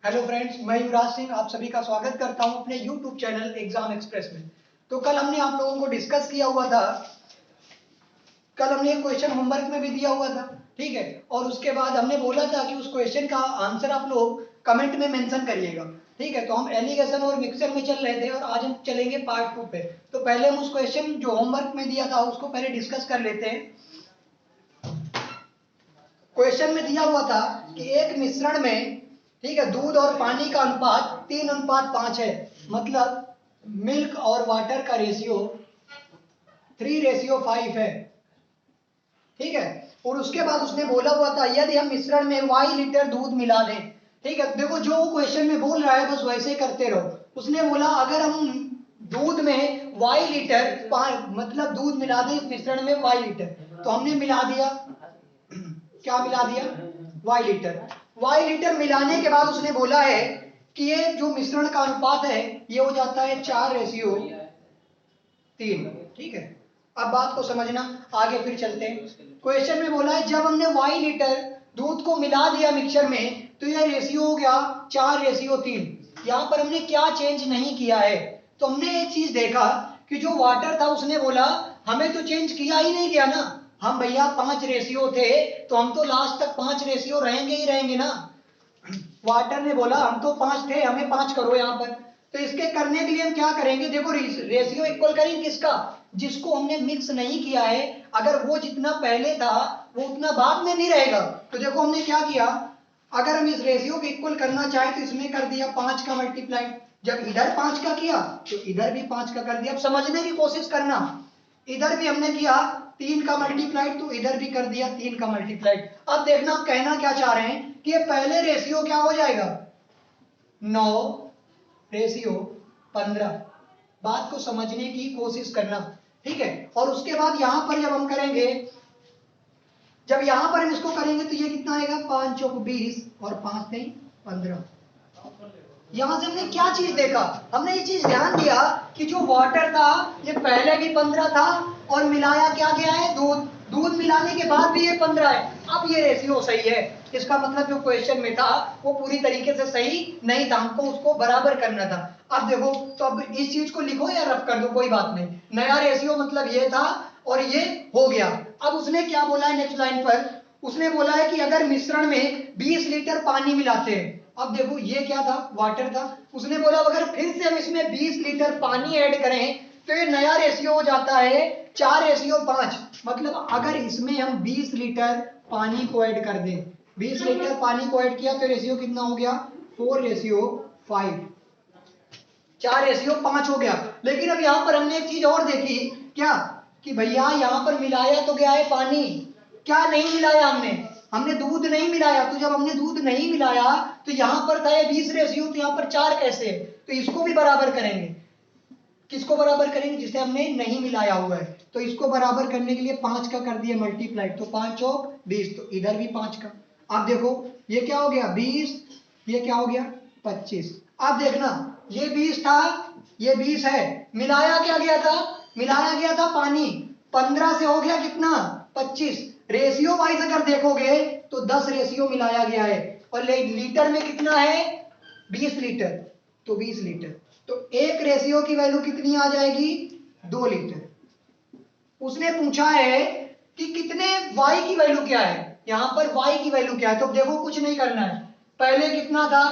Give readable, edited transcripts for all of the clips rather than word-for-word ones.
Hello friends, मैं युवराज सिंह आप सभी का स्वागत करता हूं अपने यूट्यूब चैनल एग्जाम एक्सप्रेस में। तो कल हमने आप लोगों को डिस्कस किया हुआ था। कल हमने एक क्वेश्चन होमवर्क में भी दिया हुआ था, ठीक है। और उसके बाद हमने बोला था कि उस क्वेश्चन का आंसर आप लोग कमेंट में मेंशन करिएगा, ठीक है। तो हम एलिगेशन और मिक्सचर में चल रहे थे और आज हम चलेंगे पार्ट 2 पे। तो पहले हम उस क्वेश्चन जो होमवर्क में दिया था उसको पहले डिस्कस कर लेते हैं। क्वेश्चन में दिया हुआ था कि एक मिश्रण में, ठीक है, दूध और पानी का अनुपात 3:5 है। मतलब मिल्क और वाटर का रेशियो 3:5 है, ठीक है। और उसके बाद उसने बोला हुआ था यदि हम मिश्रण में y लीटर दूध मिला दें, ठीक है। देखो जो क्वेश्चन में बोल रहा है बस वैसे ही करते रहो। उसने बोला अगर हम दूध में y लीटर मतलब दूध मिला दें इस मिश्रण में y लीटर, तो हमने मिला दिया। क्या मिला दिया? y litre. y लीटर मिलाने के बाद उसने बोला है कि ये जो मिश्रण का अनुपात है ये हो जाता है 4:3, ठीक है। अब बात को समझना, आगे फिर चलते हैं। क्वेश्चन में बोला है जब हमने y लीटर दूध को मिला दिया मिक्सचर में तो यह रेशियो हो गया 4:3। यहाँ पर हमने क्या चेंज नहीं किया है। तो हमने एक चीज देखा कि जो वाटर था उसने बोला हमें तो चेंज किया ही नहीं गया ना। हम भैया 5 रेशियो थे तो हम तो लास्ट तक 5 रेशियो रहेंगे ही रहेंगे ना। वाटर ने बोला हम तो 5 थे हमें 5 करो यहाँ पर। तो इसके करने के लिए हम क्या करेंगे, देखो रेशियो इक्वल करेंगे किसका, जिसको हमने मिक्स नहीं किया है। अगर वो जितना पहले था वो उतना बाद में नहीं रहेगा। तो देखो हमने क्या किया, अगर हम इस रेशियो को इक्वल करना चाहे तो इसमें कर दिया 5 का मल्टीप्लाई। जब इधर 5 का किया तो इधर भी 5 का कर दिया। अब समझने की कोशिश करना, इधर भी हमने किया 3 का मल्टीप्लाइड तो इधर भी कर दिया 3 का मल्टीप्लाइड। अब देखना आप कहना क्या चाह रहे हैं कि ये पहले रेशियो क्या हो जाएगा 9:15। बात को समझने की कोशिश करना, ठीक है। और उसके बाद यहां पर जब हम करेंगे, जब यहां पर हम इसको करेंगे तो ये कितना आएगा 5 चौक 20 और 5 नहीं 15। यहां से हमने क्या चीज देखा, हमने ये चीज ध्यान दिया कि जो वाटर था ये पहले भी 15 था और मिलाया क्या गया है दूध। दूध मिलाने के बाद भी ये 15 है। अब ये रेशियो सही है। इसका मतलब जो क्वेश्चन में था वो पूरी तरीके से सही नहीं था, हमको उसको बराबर करना था। अब देखो, तो अब इस चीज को लिखो या रफ कर दो कोई बात नहीं। नया रेशियो मतलब ये था और ये हो गया। अब उसने क्या बोला है नेक्स्ट लाइन पर, उसने बोला है कि अगर मिश्रण में 20 लीटर पानी मिलाते हैं। अब देखो ये क्या था, वाटर था। उसने बोला अगर फिर से हम इसमें 20 लीटर पानी ऐड करें तो ये नया रेशियो हो जाता है 4:5। मतलब अगर इसमें हम 20 लीटर पानी को ऐड कर दें, 20 लीटर पानी को ऐड किया तो रेशियो कितना हो गया 4:5, 4:5 हो गया। लेकिन अब यहां पर हमने एक चीज और देखी, क्या कि भैया यहां पर मिलाया तो गया है पानी, क्या नहीं मिलाया हमने, हमने दूध नहीं मिलाया। तो जब हमने दूध नहीं मिलाया तो यहां पर था ये 20 रेशियो, तो यहां पर 4 कैसे, तो इसको भी बराबर करेंगे। किसको बराबर करेंगे, जिसे हमने नहीं मिलाया हुआ है। तो इसको बराबर करने के लिए 5 का कर दिया मल्टीप्लाइड, तो 5 चौक 20, तो इधर भी 5 का। अब देखो ये क्या हो गया 20, ये क्या हो गया 25। अब देखना ये 20 था ये 20 है, मिलाया क्या गया था, मिलाया गया था पानी। 15 से हो गया कितना 25। रेशियो वाइज अगर देखोगे तो 10 रेशियो मिलाया गया है। और लीटर में कितना है 20 लीटर, तो 20 लीटर। तो एक रेशियो की वैल्यू कितनी आ जाएगी 2 लीटर। उसने पूछा है कि कितने y की वैल्यू क्या है, यहां पर y की वैल्यू क्या है। तो देखो कुछ नहीं करना है, पहले कितना था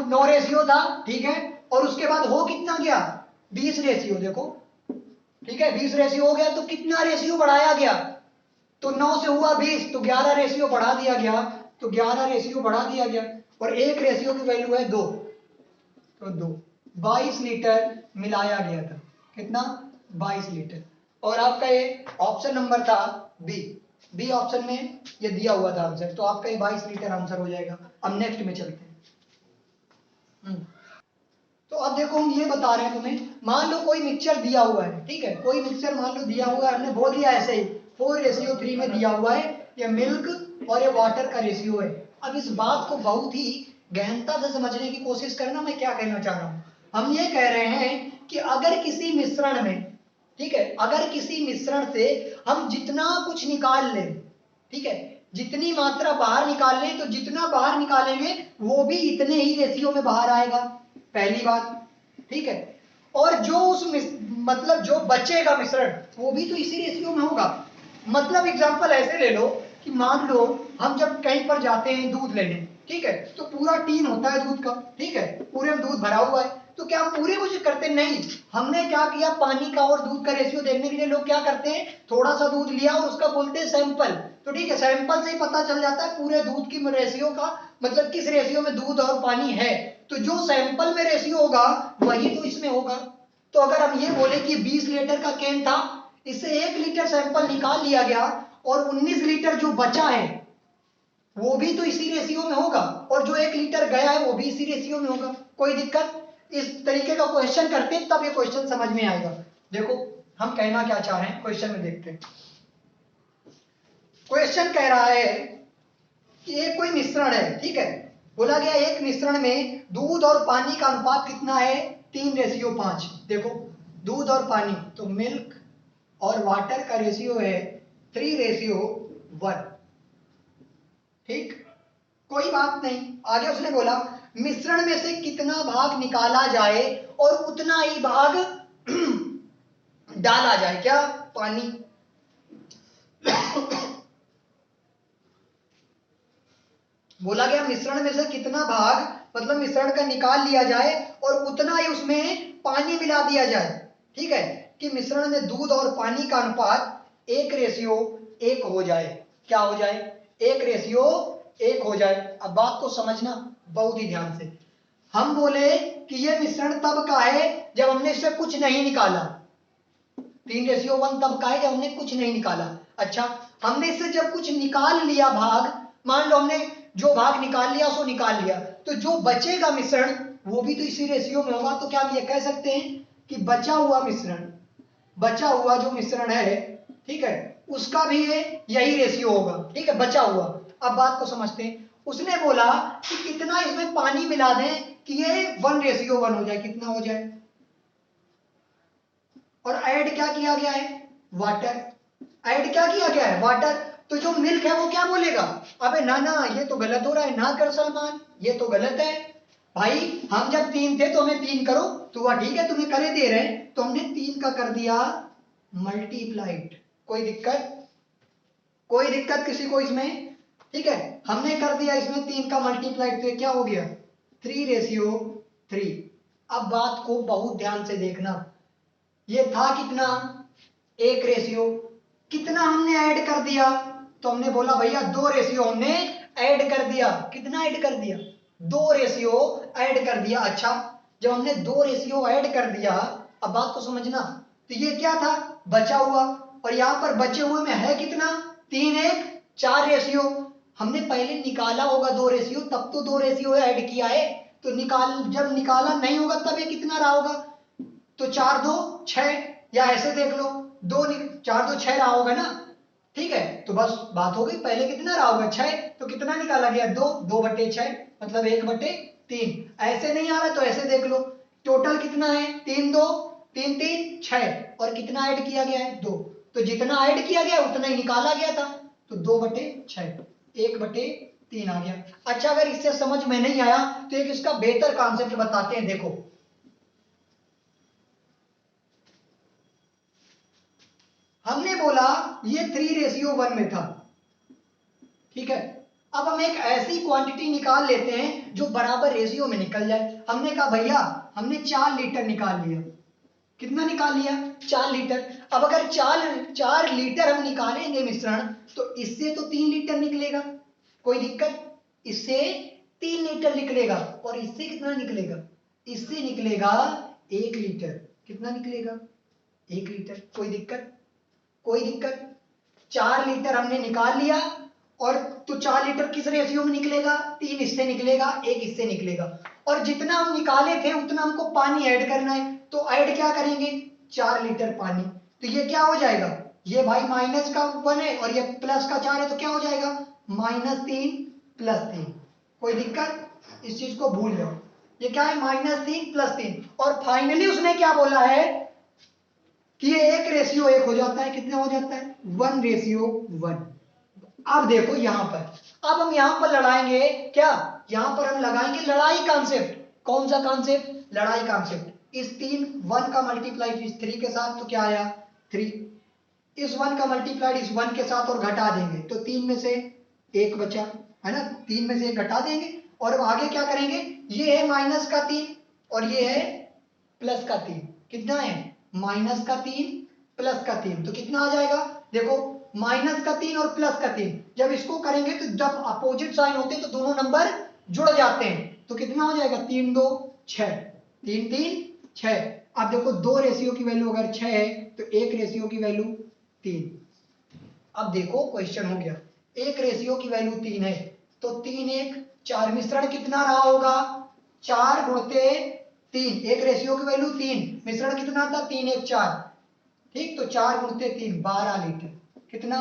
9 रेशियो था, ठीक है। और उसके बाद हो कितना गया 20 रेशियो, देखो ठीक है 20 रेशियो हो गया तो कितना रेशियो बढ़ाया गया, तो 9 से हुआ 20 तो 11 रेशियो बढ़ा दिया गया, तो 11 रेशियो बढ़ा दिया गया। और एक रेशियो की वैल्यू है 2, तो 2 22 लीटर मिलाया गया था। कितना 22 लीटर। और आपका ये ऑप्शन नंबर था बी ऑप्शन में ये दिया हुआ था आंसर, तो आपका ये 22 लीटर आंसर हो जाएगा। अब नेक्स्ट में चलते हैं। तो अब देखो हम ये बता रहे हैं तुम्हें, मान लो कोई मिक्सचर दिया हुआ है, ठीक है, कोई मिक्सचर मान लो दिया हुआ है, हमने बोल दिया ऐसे ही 4:3 में दिया हुआ है, ये मिल्क और ये वाटर का रेशियो है। अब इस बात को बहुत ही गहनता से समझने की कोशिश करना, मैं क्या कहना चाह रहा हूं। हम ये कह रहे हैं कि अगर किसी मिश्रण में, ठीक है, अगर किसी मिश्रण से हम जितना कुछ निकाल लें, ठीक है, जितनी मात्रा बाहर निकाल लें तो जितना बाहर निकालेंगे वो भी इतने ही रेशियो में बाहर आएगा, पहली बात, ठीक है। और जो मतलब जो बचेगा मिश्रण वो भी तो इसी रेशियो में होगा। मतलब एग्जांपल ऐसे ले लो कि मान लो हम जब कहीं पर जाते हैं दूध लेने, ठीक है, तो पूरा टीन होता है दूध का, ठीक है, पूरे में दूध भरा हुआ है, तो क्या हम पूरे कुछ करते नहीं, हमने क्या किया, पानी का और दूध का रेशियो देखने के लिए लोग क्या करते हैं, थोड़ा सा दूध लिया और उसका बोलते हैं सैंपल, तो ठीक है, सैंपल से ही पता चल जाता है पूरे दूध की रेशियो का, मतलब किस रेशियो में दूध और पानी है, तो जो सैंपल में रेशियो होगा वही तो इसमें होगा। तो अगर हम ये बोले कि 20 लीटर का कैन था, इससे 1 लीटर सैंपल निकाल लिया गया और 19 लीटर जो बचा है वो भी तो इसी रेशियो में होगा, और जो 1 लीटर गया है वो भी इसी रेशियो में होगा। कोई दिक्कत? इस तरीके का क्वेश्चन करते हैं तब ये क्वेश्चन समझ में आएगा। देखो हम कहना क्या चाह रहे हैं, क्वेश्चन में देखते हैं। क्वेश्चन कह रहा है कि एक कोई मिश्रण है, ठीक है, बोला गया एक मिश्रण में दूध और पानी का अनुपात कितना है, 3:5। देखो दूध और पानी, तो मिल्क और वाटर का रेशियो है 3:1, ठीक, कोई बात नहीं। आगे उसने बोला मिश्रण में से कितना भाग निकाला जाए और उतना ही भाग डाला जाए, क्या, पानी। बोला गया मिश्रण में से कितना भाग, मतलब मिश्रण का निकाल लिया जाए और उतना ही उसमें पानी मिला दिया जाए, ठीक है, कि मिश्रण में दूध और पानी का अनुपात 1:1 हो जाए, क्या हो जाए, 1:1 हो जाए। अब बात को समझना बहुत ही ध्यान से। हम बोले कि ये मिश्रण तब का है जब हमने इससे कुछ नहीं निकाला, 3:1 तब का है जब हमने कुछ नहीं निकाला। अच्छा, हमने इससे जब कुछ निकाल लिया भाग, मान लो हमने जो भाग निकाल लिया सो निकाल लिया, तो जो बचेगा मिश्रण वो भी तो इसी रेशियो में होगा। तो क्या हम ये कह सकते हैं कि बचा हुआ मिश्रण, बचा हुआ जो मिश्रण है, ठीक है, उसका भी यही रेशियो होगा, ठीक है, बचा हुआ। अब बात को समझते हैं। उसने बोला कि कितना इसमें पानी मिला दें कि ये 1:1 हो जाए, कितना हो जाए, और ऐड क्या किया गया है, वाटर, ऐड क्या किया गया है, वाटर। तो जो मिल्क है वो क्या बोलेगा, अबे ना ना ये तो गलत हो रहा है, ना कर सलमान, ये तो गलत है भाई, हम जब 3 थे तो हमें 3 करो, तो वह ठीक है तुम्हें करे दे रहे हैं, तो हमने 3 का कर दिया मल्टीप्लाइड। कोई दिक्कत, कोई दिक्कत किसी को इसमें, ठीक है, हमने कर दिया इसमें 3 का मल्टीप्लाइड, तो क्या हो गया 3:3। अब बात को बहुत ध्यान से देखना, ये था कितना, 1:, कितना हमने ऐड कर दिया, तो हमने बोला भैया 2 हमने ऐड कर दिया, कितना ऐड कर दिया, 2 ऐड कर दिया। अच्छा, जब हमने 2 ऐड कर दिया, अब बात को समझना, तो ये क्या था, बचा हुआ, और यहां पर बचे हुए में है कितना, 3 1 4, हमने पहले निकाला होगा 2, तब तो 2 ऐड किया है, तो जब निकाला नहीं होगा तब ये कितना रहा होगा, तो 4 2 6, या ऐसे देख लो 4 2 6 रहा होगा ना, ठीक है, तो बस बात हो गई, पहले कितना रहा होगा 6, तो कितना निकाला गया 2, 2/6, मतलब 1/3। ऐसे नहीं आ रहा तो ऐसे देख लो, टोटल कितना है 3 2 3 3 6, और कितना ऐड किया गया है 2, तो जितना ऐड किया गया उतना ही निकाला गया था, तो 2/6, 1/3 आ गया। अच्छा, अगर इससे समझ में नहीं आया तो एक इसका बेहतर कॉन्सेप्ट बताते हैं। देखो हमने बोला ये 3:1 में था, ठीक है, अब हम एक ऐसी क्वांटिटी निकाल लेते हैं जो बराबर रेशियो में निकल जाए। हमने कहा भैया हमने 4 लीटर निकाल लिया, कितना निकाल लिया, 4 लीटर। अब अगर 4 लीटर हम निकालेंगे मिश्रण, तो इससे तो 3 लीटर निकलेगा, कोई दिक्कत, इससे 3 लीटर निकलेगा, और इससे कितना निकलेगा, इससे निकलेगा 1 लीटर, कितना निकलेगा 1 लीटर, कोई दिक्कत, कोई दिक्कत। 4 लीटर हमने निकाल लिया, और तो 4 लीटर किस रेशियो में निकलेगा, 3 इससे निकलेगा, 1 इससे निकलेगा, और जितना हम निकाले थे उतना हमको पानी ऐड करना है, तो ऐड क्या करेंगे 4 लीटर पानी, तो ये क्या हो जाएगा, ये भाई माइनस का 1 है और ये प्लस का 4 है, तो क्या हो जाएगा -3 + 3। कोई दिक्कत, इस चीज को भूल जाओ, ये क्या है -3 + 3। और फाइनली उसने क्या बोला है कि ये 1:1 हो जाता है, कितना हो जाता है 1:1। अब देखो यहां पर, अब हम यहां पर लड़ाएंगे क्या, यहां पर हम लगाएंगे लड़ाई कॉन्सेप्ट। कौन सा कॉन्सेप्ट, लड़ाई कॉन्सेप्ट। इस 1 का मल्टीप्लाई इस 3 के साथ तो क्या आया 3, इस 1 का मल्टीप्लाइड इस 1 के साथ और घटा देंगे तो 3 में से 1 बचा, है ना, 3 में से 1 घटा देंगे और अब आगे क्या करेंगे, ये है माइनस का 3 और ये है प्लस का 3, कितना है माइनस का 3 प्लस का 3, तो कितना आ जाएगा, देखो माइनस का 3 और प्लस का 3 जब इसको करेंगे तो जब अपोजिट साइन होते हैं तो दोनों नंबर जुड़ जाते हैं, तो कितना हो जाएगा 3 2 6, 3 3 6। अब देखो 2 रेशियो की वैल्यू अगर 6 है तो 1 रेशियो की वैल्यू 3। अब देखो क्वेश्चन हो गया, 1 रेशियो की वैल्यू 3 है तो 3 1 4, मिश्रण कितना रहा होगा 4 गुणते 3, 1 रेशियो की वैल्यू 3, मिश्रण कितना था 3 1 4, ठीक, तो 4 गुणते 3 12 लीटर, कितना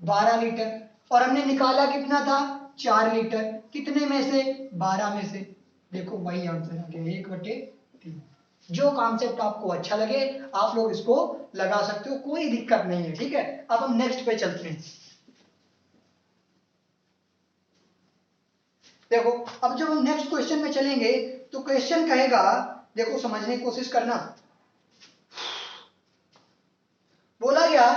12 लीटर, और हमने निकाला कितना था 4 लीटर, कितने में से 12 में से, देखो वही आंसर आ गया 1/3। जो कॉन्सेप्ट आपको अच्छा लगे आप लोग इसको लगा सकते हो, कोई दिक्कत नहीं है, ठीक है। अब हम नेक्स्ट पे चलते हैं। देखो अब जब हम नेक्स्ट क्वेश्चन में चलेंगे तो क्वेश्चन कहेगा, देखो समझने की कोशिश करना, बोला गया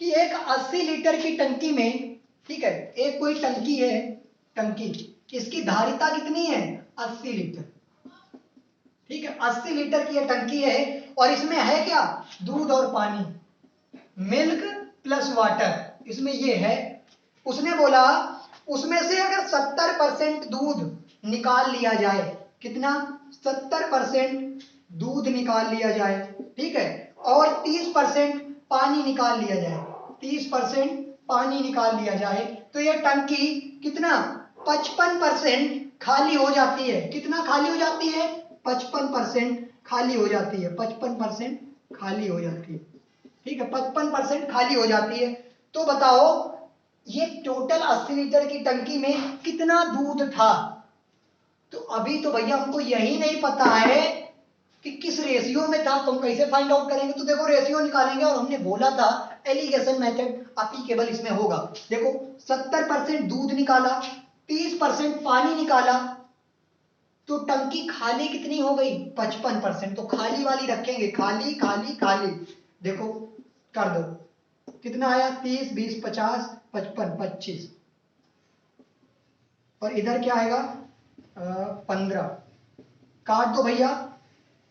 कि एक 80 लीटर की टंकी में, ठीक है, एक कोई टंकी है, टंकी, इसकी धारिता कितनी है 80 लीटर, ठीक है, 80 लीटर की ये टंकी है और इसमें है क्या दूध और पानी, मिल्क प्लस वाटर, इसमें ये है। उसने बोला उसमें से अगर 70% दूध निकाल लिया जाए, कितना 70% दूध निकाल लिया जाए, ठीक है, और 30% पानी निकाल लिया जाए, 30% पानी निकाल लिया जाए तो ये टंकी कितना 55% खाली हो जाती है, कितना खाली हो जाती है 55% खाली हो जाती है, 55% खाली हो जाती है, ठीक है, 55% खाली हो जाती है। तो बताओ ये टोटल 80 लीटर की टंकी में कितना दूध था, तो अभी तो भैया हमको यही नहीं पता है कि किस रेशियो में था, तो हम कैसे फाइंड आउट करेंगे, तो देखो रेशियो निकालेंगे और हमने बोला था एलिगेशन मेथड एप्लीकेबल इसमें होगा। देखो 70% दूध निकाला, 30% पानी निकाला, तो टंकी खाली कितनी हो गई 55%, तो खाली वाली रखेंगे, खाली खाली खाली, देखो कर दो कितना आया 30 20 50 55 25, और इधर क्या आएगा 15, काट दो भैया,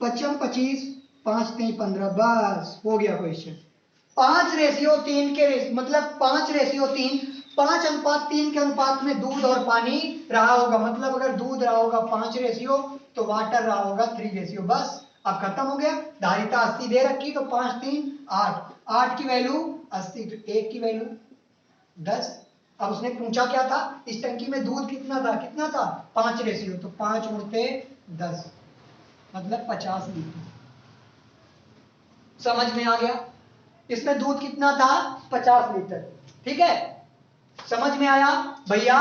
55 25 5 3 15, बस हो गया क्वेश्चन। 5:3 के मतलब 5:3, 5:3 के अनुपात में दूध और पानी रहा होगा, मतलब अगर दूध रहा होगा 5 रेशियो तो वाटर रहा होगा 3 रेशियो, बस अब खत्म हो गया। धारिता 80 दे रखी तो 5 3 8, 8 की वैल्यू 80 तो 1 की वैल्यू 10। अब उसने पूछा क्या था, इस टंकी में दूध कितना था, कितना था 5 रेशियो, तो 5 गुणते 10 मतलब 50 लीटर। समझ में आ गया, इसमें दूध कितना था 50 लीटर, ठीक है, समझ में आया भैया।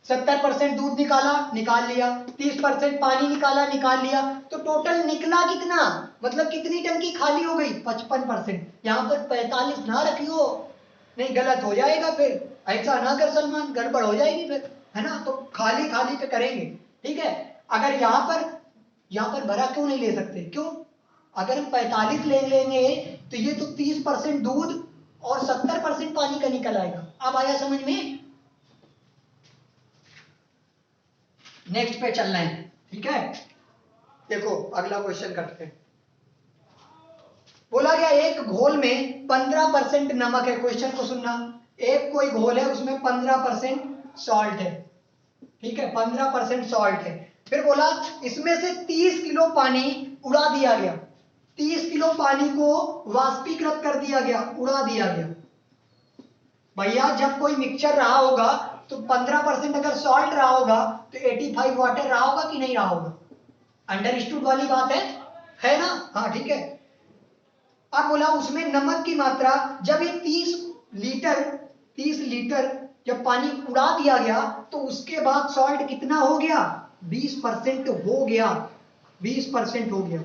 70% दूध निकाला, निकाल लिया, 30% पानी निकाला, निकाल लिया, तो टोटल निकला कितना, मतलब कितनी टंकी खाली हो गई 55%। यहां पर 45 ना रखियो, नहीं गलत हो जाएगा, फिर ऐसा ना कर सलमान, गड़बड़ हो जाएगी फिर, है ना, तो खाली खाली पे करेंगे, ठीक है। अगर यहां पर भरा क्यों नहीं ले सकते, क्यों, अगर हम 45 ले लेंगे तो ये तो 30% दूध और 70% पानी का निकल आएगा। अब आया समझ में, नेक्स्ट पे चलना है, ठीक है। देखो अगला क्वेश्चन करते हैं। बोला गया एक घोल में 15% नमक है, क्वेश्चन को सुनना, एक कोई घोल है उसमें 15% सॉल्ट है, ठीक है, 15% सॉल्ट है, फिर बोला इसमें से 30 किलो पानी उड़ा दिया गया, 30 किलो पानी को वाष्पीकृत कर दिया गया, उड़ा दिया गया। भैया जब कोई मिक्सचर रहा होगा तो 15% अगर सॉल्ट रहा होगा तो 85 वाटर रहा होगा कि नहीं रहा होगा, अंडरस्टूड वाली बात है ना, हाँ ठीक है। अब बोला उसमें नमक की मात्रा, जब ये 30 लीटर जब पानी उड़ा दिया गया तो उसके बाद सॉल्ट कितना हो गया 20% हो गया, 20% हो गया,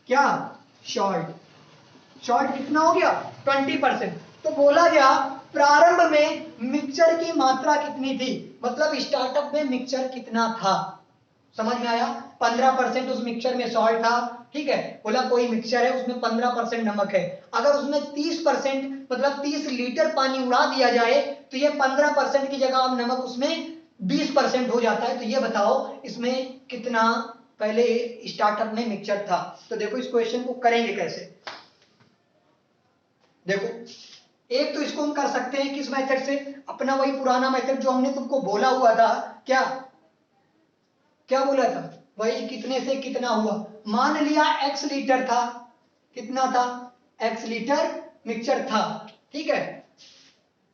क्या सॉल्ट कितना हो गया 20%। तो बोला गया प्रारंभ में मिक्सचर की मात्रा कितनी थी, मतलब स्टार्टअप में मिक्सचर कितना था। समझ में आया? 15% उस मिक्सचर में सॉल्ट था, ठीक है। बोला कोई मिक्सचर है उसमें 15% नमक है, अगर उसमें 30% मतलब 30 लीटर पानी उड़ा दिया जाए तो ये 15% की जगह अब नमक उसमें 20% हो जाता है। तो ये बताओ इसमें कितना पहले स्टार्टअप में मिक्सचर था। तो देखो इस क्वेश्चन को करेंगे कैसे। देखो एक तो इसको हम कर सकते हैं किस मेथड से, अपना वही पुराना मेथड जो हमने तुमको बोला हुआ था। क्या क्या बोला था? वही कितने से कितना हुआ। मान लिया x लीटर था, कितना था? x लीटर मिक्सचर था, ठीक है।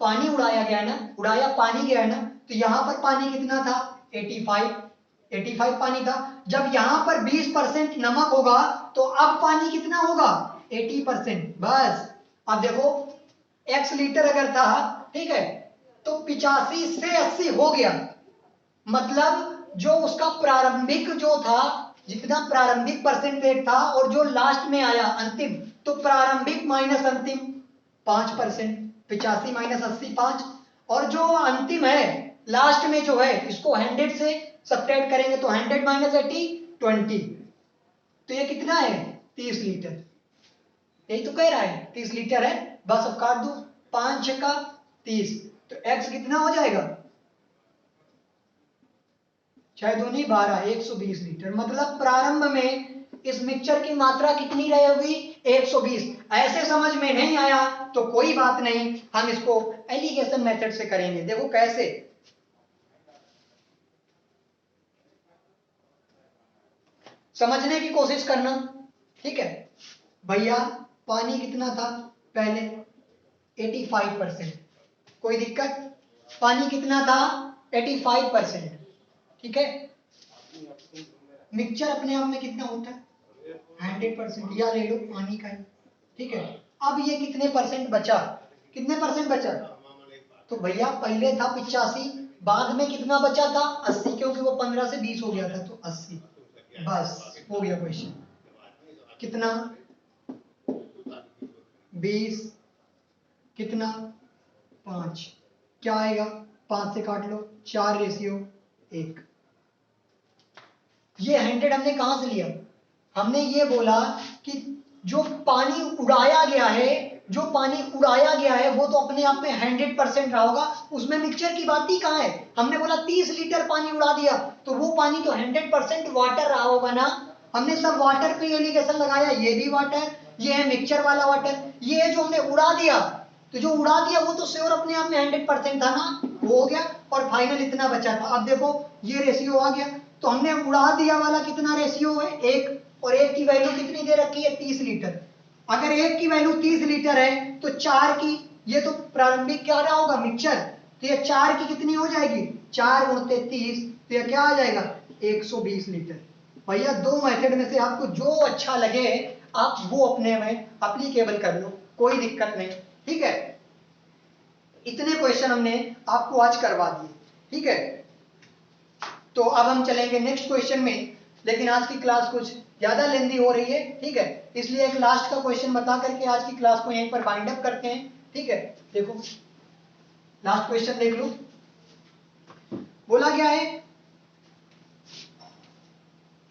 पानी उड़ाया गया ना, उड़ाया पानी गया है ना, तो यहां पर पानी कितना था? 85 पानी था। जब यहां पर 20% नमक होगा तो अब पानी कितना होगा? 80%। बस अब देखो x लीटर अगर था, ठीक है, तो 85 से 80 हो गया, मतलब जो उसका प्रारंभिक जो था, जितना प्रारंभिक परसेंटेज था और जो लास्ट में आया अंतिम, तो प्रारंभिक माइनस अंतिम 5%, 85 माइनस 80 5, और जो अंतिम है लास्ट में जो है इसको 100 से सब्ट्रैक्ट करेंगे तो 100 माइनस 80 20, तो ये कितना है? 30 लीटर। यही तो कह रहा है 30 लीटर है। बस अब काट दो, 5 का 30, तो x कितना हो जाएगा? 6 दूनी 12, 120 लीटर। मतलब प्रारंभ में इस मिक्सचर की मात्रा कितनी रहेगी? 120। ऐसे समझ में नहीं आया तो कोई बात नहीं, हम इसको एलिगेशन मेथड से करेंगे। देखो कैसे, समझने की कोशिश करना, ठीक है। भैया पानी कितना था पहले? 85%, कोई दिक्कत? पानी कितना था? 85%, ठीक है। मिक्सचर अपने आप में कितना होता है? 100%, या ले लो पानी का ही, ठीक है। अब ये कितने परसेंट बचा? कितने परसेंट बचा? तो भैया पहले था 85, बाद में कितना बचा था? 80, क्योंकि वो 15 से 20 हो गया था तो 80। बस हो गया क्वेश्चन। कितना? 20, कितना? 5, क्या आएगा? 5 से काट लो, 4:1। ये 100 हमने कहां से लिया? हमने ये बोला कि जो पानी उड़ाया गया है, जो पानी उड़ाया गया है वो तो अपने आप में 100% रहा होगा, उसमें मिक्सचर की बात ही कहां है। हमने बोला 30 लीटर पानी उड़ा दिया तो वो पानी तो 100% वाटर रहा होगा ना। हमने सब वाटर पे एलिगेशन लगाया, ये भी वाटर, ये है मिक्सचर वाला वाटर, ये है जो हमने उड़ा दिया, तो जो उड़ा दिया वो तो श्योर अपने आप में 100% था ना, वो हो गया। और फाइनल इतना बचा था। अब देखो ये रेशियो आ गया, तो हमने उड़ा दिया वाला कितना रेशियो है? 1, और 1 की वैल्यू कितनी दे रखी है? 30 लीटर। अगर 1 की वैल्यू 30 लीटर है तो 4 की, ये तो प्रारंभिक क्या रहा होगा? मिक्सचर, तो ये 4 की कितनी हो जाएगी? 4 गुणित 30, तो ये क्या आ जाएगा? 120 लीटर। भैया दो मेथड में से आपको जो अच्छा लगे आप वो अपने में एप्लीकेबल कर लो, कोई दिक्कत नहीं, ठीक है। इतने क्वेश्चन हमने आपको आज करवा दिए, ठीक है। तो अब हम चलेंगे नेक्स्ट क्वेश्चन में, लेकिन आज की क्लास कुछ ज्यादा लेंदी हो रही है, ठीक है, इसलिए एक लास्ट का क्वेश्चन बता करके आज की क्लास को यहीं पर बाइंड अप करते हैं, ठीक है। देखो लास्ट क्वेश्चन देख लो, बोला गया है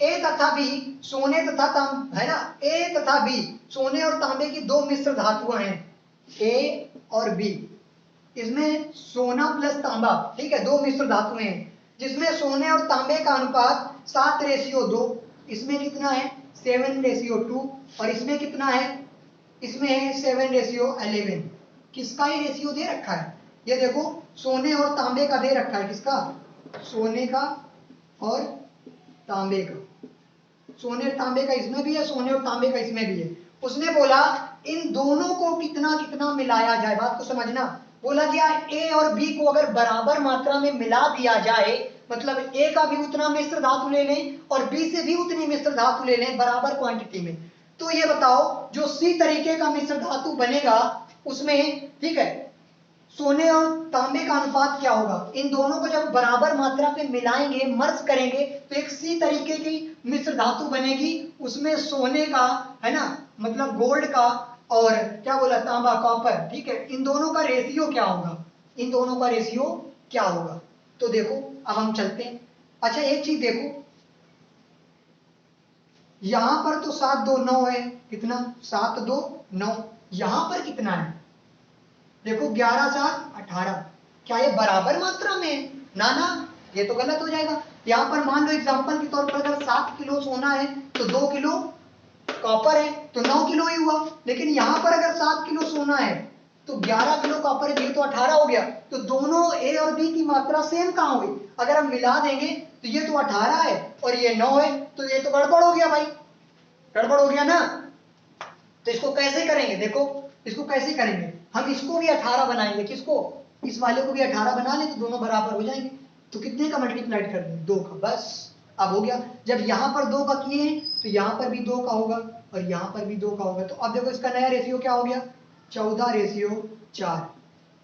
ए तथा बी सोने तथा तांबे, है ना, ए तथा बी सोने और तांबे की दो मिश्र धातुएं हैं, ए और बी, इसमें सोना प्लस तांबा, ठीक है, दो मिश्र धातुएं हैं, जिसमें सोने और तांबे का अनुपात 7:2, इसमें कितना है? 7:2, और इसमें कितना है? इसमें है 7:11। किसका ही रेशियो दे रखा है? ये देखो सोने और तांबे का दे रखा है, किसका? सोने का और तांबे का। सोने और तांबे का इसमें भी है, सोने और तांबे का इसमें भी है। उसने बोला इन दोनों को कितना कितना मिलाया जाए, बात को समझना। बोला गया ए और बी को अगर बराबर मात्रा में मिला दिया जाए, मतलब ए का भी उतना मिश्र धातु ले लें और बी से भी उतनी मिश्र धातु ले लें बराबर क्वांटिटी में, तो ये बताओ जो सी तरीके का मिश्र धातु बनेगा उसमें, ठीक है, सोने और तांबे का अनुपात क्या होगा? इन दोनों को जब बराबर मात्रा पे मिलाएंगे, मर्ज करेंगे, तो एक सी तरीके की मिश्र धातु बनेगी, उसमें सोने का, है ना, मतलब गोल्ड का और क्या बोला, तांबा कॉपर, ठीक है, इन दोनों का रेशियो क्या होगा, इन दोनों का रेशियो क्या होगा। तो देखो अब हम चलते हैं। अच्छा एक चीज देखो, यहां पर तो 7 2 9 है, कितना 7 2 9, यहां पर कितना है देखो 11 7 18, क्या ये बराबर मात्रा में है? ना ना, ये तो गलत हो जाएगा। यहां पर मान लो एग्जांपल के तौर पर अगर 7 किलो सोना है तो 2 किलो कॉपर है, तो 9 किलो ही हुआ। लेकिन यहां पर अगर 7 किलो सोना है तो 11 किलो कॉपर है, ये तो 18 हो गया। तो दोनों ए और बी की मात्रा सेम कहां हुई, अगर हम मिला देंगे तो ये तो 18 है और ये 9 है, तो ये तो गड़बड़ हो गया भाई, गड़बड़ हो गया ना। तो इसको कैसे करेंगे, देखो इसको कैसे करेंगे, हम इसको भी 18 बनाएंगे, किसको, इस वाले को भी 18 बना लें तो दोनों बराबर हो जाएंगे। तो कितने का मल्टीप्लाइड कर दें, 2 का, बस अब हो गया। जब यहां पर 2 का किए हैं तो यहां पर भी 2 का होगा और यहां पर भी 2 का होगा। तो अब देखो इसका नया रेशियो क्या हो गया, 14:4।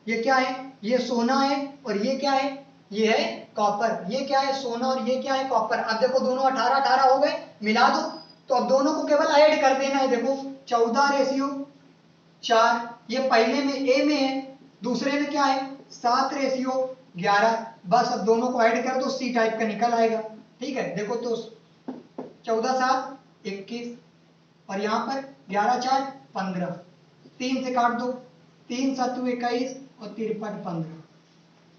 ये क्या है, ये सोना है और ये क्या है, ये है कॉपर। ये क्या है, सोना और ये क्या है, कॉपर। अब देखो दोनों 18 18 हो गए, मिला दो। तो अब दोनों को केवल ऐड कर देना है। देखो 14:4, ये पहले में ए में है, दूसरे में क्या है 7:11। बस अब दोनों को ऐड कर दो, सी टाइप का निकल आएगा। ठीक है, देखो तो 14 7 21 और यहाँ पर 11 4 15, 3 से काट दो, 3 7 21 और 53 15,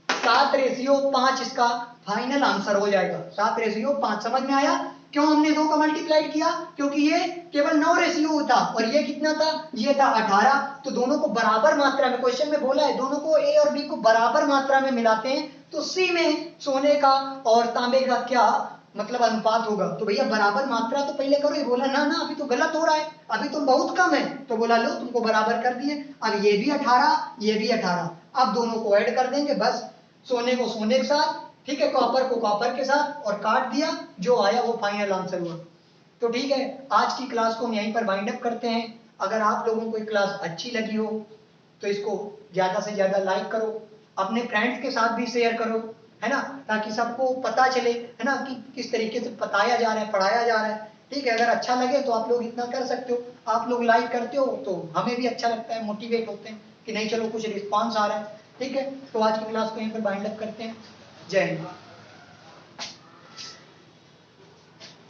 7:5 इसका फाइनल आंसर हो जाएगा। 7:5 समझ में आया क्यों हमने 2 का मल्टीप्लाइड किया, क्योंकि ये केवल 9 रेशियो था और ये कितना था, ये था 18। तो दोनों को बराबर मात्रा में, क्वेश्चन में बोला है दोनों को ए और बी को बराबर मात्रा में मिलाते हैं तो सी में सोने का और तांबे का क्या मतलब अनुपात होगा। तो भैया बराबर मात्रा तो पहले करो, ये बोला ना ना अभी तो गलत हो रहा है, अभी तुम बहुत कम है। तो बोला लो तुमको बराबर कर दिए, अब ये भी 18 ये भी 18, अब दोनों को ऐड कर देंगे, बस सोने को सोने के साथ, ठीक है, कॉपर को कॉपर के साथ और काट दिया, जो आया वो फाइनल आंसर हुआ। तो ठीक है, आज की क्लास को हम यहीं पर वाइंड अप करते हैं। अगर आप लोगों को ये क्लास अच्छी लगी हो तो इसको ज्यादा से ज्यादा लाइक करो, अपने फ्रेंड्स के साथ भी शेयर करो, है ना, ताकि सबको पता चले, है ना, कि किस तरीके से बताया जा रहा है, पढ़ाया जा रहा है। ठीक है, अगर अच्छा लगे तो आप लोग इतना कर सकते हो, आप लोग लाइक करते हो तो हमें भी अच्छा लगता है, मोटिवेट होते हैं कि नहीं चलो कुछ रिस्पॉन्स आ रहा है। ठीक है, तो आज की क्लास को यहीं पर वाइंड अप करते हैं। जय हिंद।